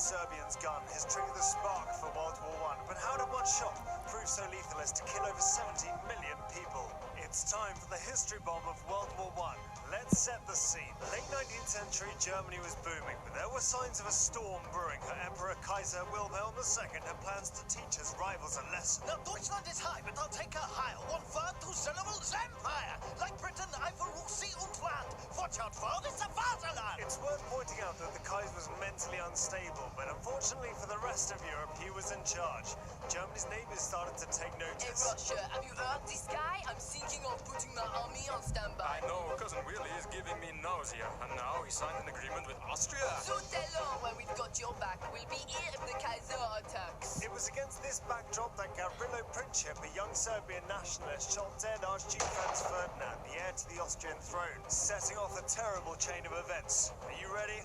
Serbian's gun has triggered the spark for World War I, but how did one shot prove so lethal as to kill over 17 million people? It's time for the history bomb of World War I. Let's set the scene. Late 19th century, Germany was booming, but there were signs of a storm brewing. Her Emperor Kaiser Wilhelm II had plans to teach his rivals a lesson. Now, Deutschland is high, but I'll take her higher. One word, two syllables, empire. Like Britain, I will rule sea und land. Watch out for this Vaterland. It's worth pointing out that the Kaiser was mentally unstable, but unfortunately for the rest of Europe, he was in charge. Germany's neighbors started to take notice. Hey, Russia, have you heard this guy? I'm thinking of putting my army on standby. I know, cousin Willie is giving me nausea, and now he signed an agreement with Austria. So tell her when we've got your back, we'll be here if the Kaiser attacks. It was against this backdrop that Gavrilo Princip, a young Serbian nationalist, shot dead Archduke Franz Ferdinand, the heir to the Austrian throne, setting off a terrible chain of events. Are you ready?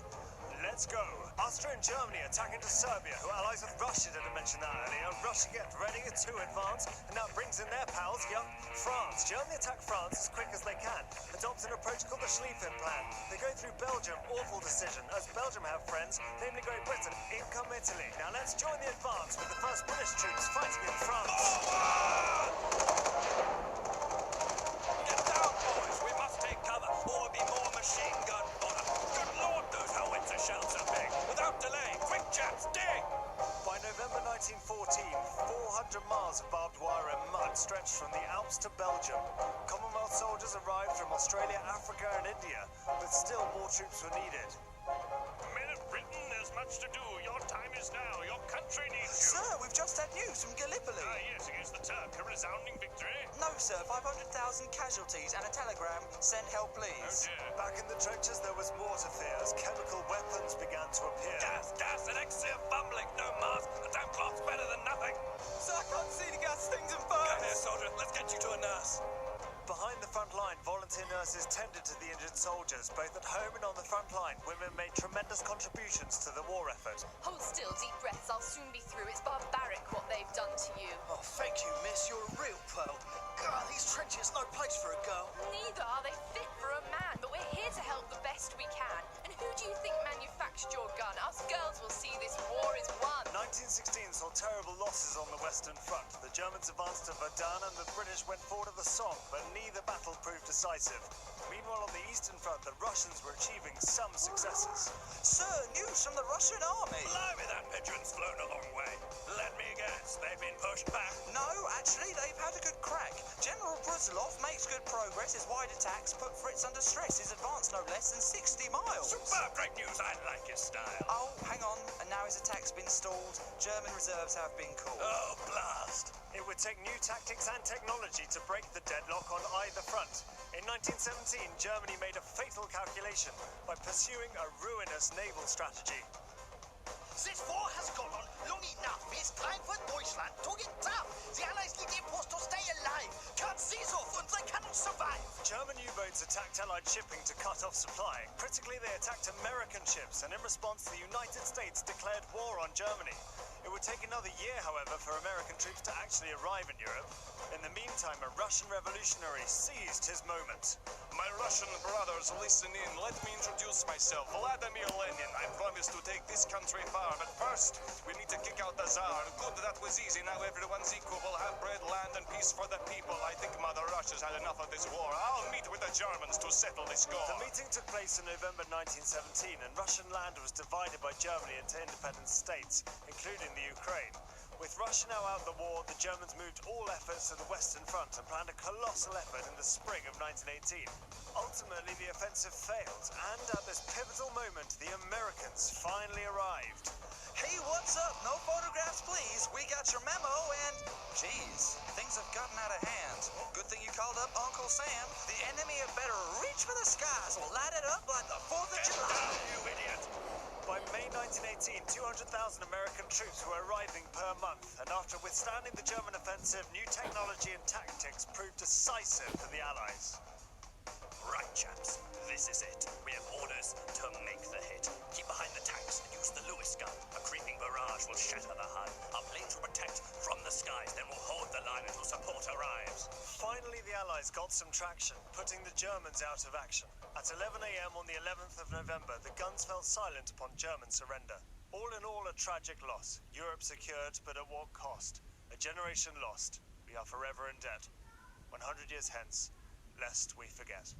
Let's go. Austria and Germany attack into Serbia, who are allies with Russia. Didn't mention that earlier. Russia get ready to advance, and now brings in their pals, young France. Germany attack France as quick as they can, adopt an approach called the Schlieffen Plan. They go through Belgium, awful decision, as Belgium have friends, namely Great Britain. In come Italy. Now let's join the advance with the first British troops fighting in France. Get down, boys. We must take cover, or there'll be more machine gun fodder. Good Lord, those howitzer shells are big. Without delay, quick, chaps, dig! By November 1914, 400 miles of barbed wire and mud stretched from the Alps to Belgium. Commonwealth soldiers arrived from Australia, Africa and India, but still more troops were needed. Men of Britain, there's much to do. Your time is now. Your country needs you. Sir, we've just had news from Gallipoli. Yes, against the Turk. A resounding victory. No, sir, 500,000 casualties and a telegram. Send help, Oh please. dear. Back in the trenches, there was more to fear as chemical weapons began to appear. Gas, an exit fumbling, no mask. A damn cloth's better than nothing. Sir, I can't see the gas things and Come burns. here, soldier. Let's get you to a nurse. Behind the front line, volunteer nurses tended to the injured soldiers. Both at home and on the front line, women made tremendous contributions to the war effort. Hold still, deep breaths, I'll soon be through. It's barbaric what they've done to you. Oh, thank you, miss. You're a real pearl. God, these trenches, no place for a girl. Neither are they fit for a man, but we're here to help the best we can. And who do you think manufactured your gun? Us girls will see this war is won. 1916 saw terrible losses on the Western Front. The Germans advanced to Verdun and the British went forward to the Somme, but neither battle proved decisive. Meanwhile, on the Eastern Front, the Russians were achieving some successes. Sir, news from the Russian army. Blimey, that pigeon's flown a long way. Let me guess, they've been pushed back. No, actually, they've had a good crack. General Brusilov makes good progress. His wide attacks put Fritz under stress. His advance no less than 60 miles. Superb, great news. I like his style. Oh, hang on. And now his attack's been stalled. German reserves have been called. Oh, blast. It would take new tactics and technology to break the deadlock on either front. In 1917, Germany made a fatal calculation by pursuing a ruinous naval strategy. This war has gone on long enough. It's time for Deutschland to get down. The Allies need their post to stay alive. Cut these off and they cannot survive. German U-boats attacked Allied shipping to cut off supply. Critically, they attacked American ships, and in response, the United States declared war on Germany. It would take another year, however, for American troops to actually arrive in Europe. In the meantime, a Russian revolutionary seized his moment. My Russian brothers, listen in. Let me introduce myself. Vladimir Lenin. I promise to take this country far, but first, we need to kick out the Tsar. Good, that was easy. Now everyone's equal. We'll have bread, land, and peace for the people. I think Mother Russia's had enough of this war. I'll meet with the Germans to settle this score. The meeting took place in November 1917, and Russian land was divided by Germany into independent states, including the Ukraine. With Russia now out of the war, the Germans moved all efforts to the Western Front and planned a colossal effort in the spring of 1918. Ultimately, the offensive failed, and at this pivotal moment, the Americans finally arrived. Hey, what's up? No photographs, please. We got your memo and... Geez, things have gotten out of hand. Good thing you called up Uncle Sam. The enemy had better reach for the skies or light it up like the 4th of July. Down, you idiot. By May 1918, 200,000 American troops were arriving per month, and after withstanding the German offensive, new technology and tactics proved decisive for the Allies. Right, chaps. This is it. We have orders to make the hit. Keep behind the tanks and use the Lewis gun. A creeping barrage will shatter the HUD. Our planes will protect from the skies, then we'll hold the line until support arrives. Finally, the Allies got some traction, putting the Germans out of action. At 11 a.m. on the 11th of November, the guns fell silent upon German surrender. All in all, a tragic loss. Europe secured, but at what cost? A generation lost. We are forever in debt. 100 years hence, lest we forget.